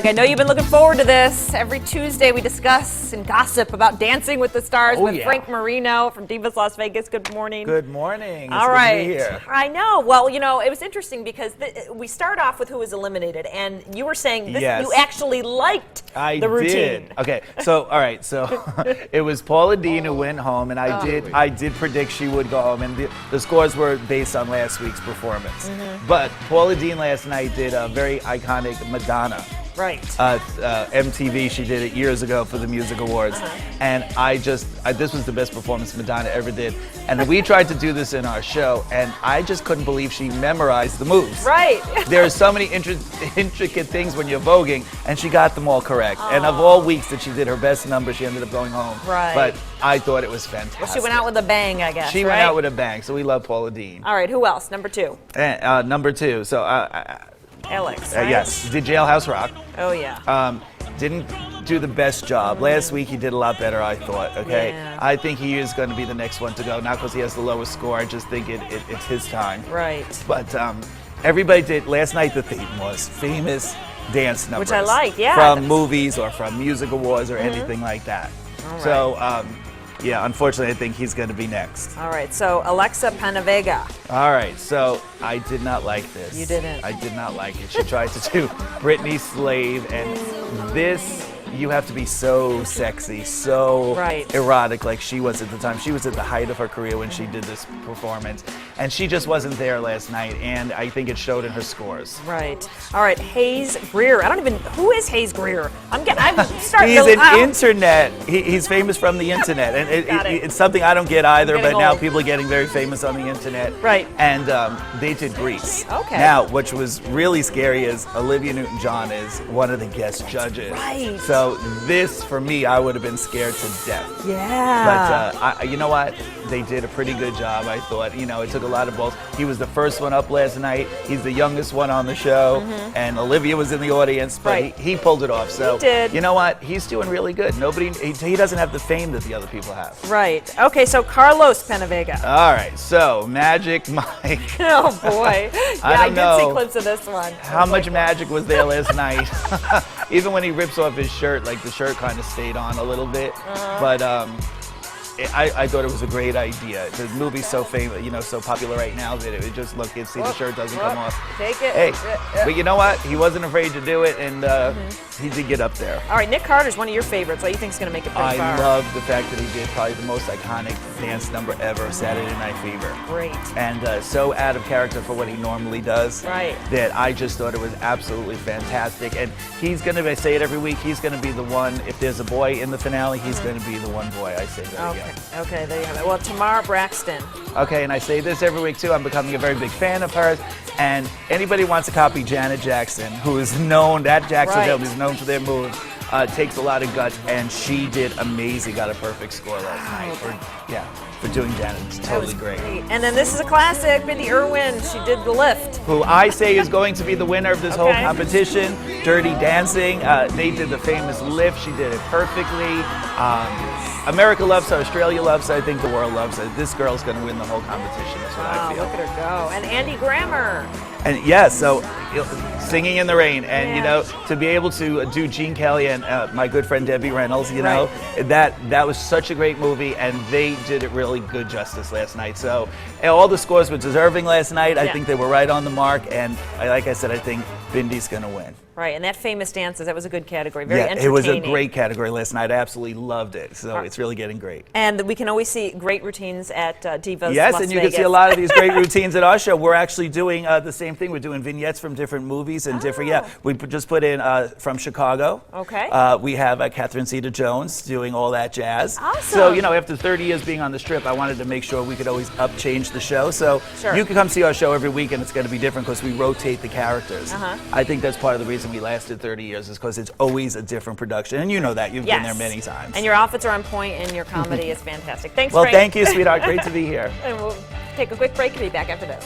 I know you've been looking forward to this. Every Tuesday we discuss and gossip about Dancing with the Stars with Frank Marino from Divas Las Vegas. Good morning. Good morning. All right. Good to be here. I know. Well, you know, it was interesting because we start off with who was eliminated, and you were saying this, you actually liked the routine. Did. Okay. So, all right. So it was Paula Deen who went home, and I did predict she would go home, and the scores were based on last week's performance. But Paula Deen last night did a very iconic Madonna. Right. MTV, she did it years ago for the Music Awards. And this was the best performance Madonna ever did. And we tried to do this in our show, and I just couldn't believe she memorized the moves. Right. There are so many intricate things when you're voguing, and she got them all correct. And of all weeks that she did her best number, she ended up going home. Right. But I thought it was fantastic. Well, she went out with a bang, I guess. She went out with a bang, so we love Paula Deen. All right, who else? Number two. Number two, so Alex, right? Yes, did Jailhouse Rock. Oh, yeah. Didn't do the best job. Last week he did a lot better, I thought, okay? Yeah. I think he is going to be the next one to go, not because he has the lowest score, I just think it's his time. Right. But everybody did, last night the theme was famous dance numbers. Which I like, yeah. From movies or from music awards or anything like that. All right. So, yeah, unfortunately, I think he's going to be next. All right, so Alexa Panavega. All right, so I did not like this. You didn't? I did not like it. She tried to do Britney Slave, and this, you have to be so sexy, so erotic like she was at the time. She was at the height of her career when she did this performance, and she just wasn't there last night, and I think it showed in her scores. Right. All right, Hayes Greer. Who is Hayes Greer? I'm starting He's to... an internet. He's famous from the internet, and it's something I don't get either, but now people are getting very famous on the internet. Right. And they did Grease. Okay. Now, what was really scary is Olivia Newton-John is one of the guest judges. Right. So this, for me, I would have been scared to death. Yeah. But you know what? They did a pretty good job, I thought. You know, it took a lot of balls. He was the first one up last night. He's the youngest one on the show. And Olivia was in the audience, but he pulled it off. So, he did. You know what? He's doing really good. He doesn't have the fame that the other people have. Right. Okay, so Carlos Panavega. All right, so Magic Mike. Oh, boy. Yeah, I did see clips of this one. How much magic was there last night? Even when he rips off his shirt, like the shirt kind of stayed on a little bit. But I thought it was a great idea. The movie's so famous, you know, so popular right now that it just look, see the shirt doesn't come off. Take it. Hey, but you know what? He wasn't afraid to do it, and he did get up there. All right, Nick Carter's one of your favorites. What do you think is going to make it pretty far? I love the fact that he did probably the most iconic dance number ever, Saturday Night Fever. Great. And so out of character for what he normally does. Right. That I just thought it was absolutely fantastic. And he's going to, I say it every week, he's going to be the one, if there's a boy in the finale, he's going to be the one boy. I say that again. Okay, there you have it. Well, Tamara Braxton. Okay, and I say this every week too. I'm becoming a very big fan of hers. And anybody wants to copy Janet Jackson, who is known, that Jacksonville is known for their moves, takes a lot of guts, and she did amazing. Got a perfect score last night. For doing Janet. It's totally great. And then this is a classic, Mindy Irwin. She did The Lift. Who I say is going to be the winner of this whole competition. Dirty Dancing. They did the famous Lift. She did it perfectly. America loves her, Australia loves her, I think the world loves her. This girl's going to win the whole competition, that's what I feel. Look at her go. And Andy Grammer. And so Singing in the Rain, and you know, to be able to do Gene Kelly and my good friend Debbie Reynolds, you know, that was such a great movie, and they did it really good justice last night. So all the scores were deserving last night. I think they were right on the mark, and like I said, I think Bindy's going to win. Right, and that famous dances, that was a good category, very entertaining. It was a great category last night. I absolutely loved it, so it's really getting great. And we can always see great routines at Divas Yes, Las and you Vegas. can see a lot of these great routines at our show. We're actually doing the same thing. We're doing vignettes from different movies and different, we just put in from Chicago. Okay. We have Catherine Zeta-Jones doing all that jazz. Awesome. So, you know, after 30 years being on the Strip, I wanted to make sure we could always change the show. So you can come see our show every week, and it's going to be different because we rotate the characters. I think that's part of the reason we lasted 30 years is because it's always a different production, and you know that. You've been there many times. And your outfits are on point, and your comedy is fantastic. Thanks, Well, Frank. thank you, sweetheart. Great to be here. And we'll take a quick break and be back after this.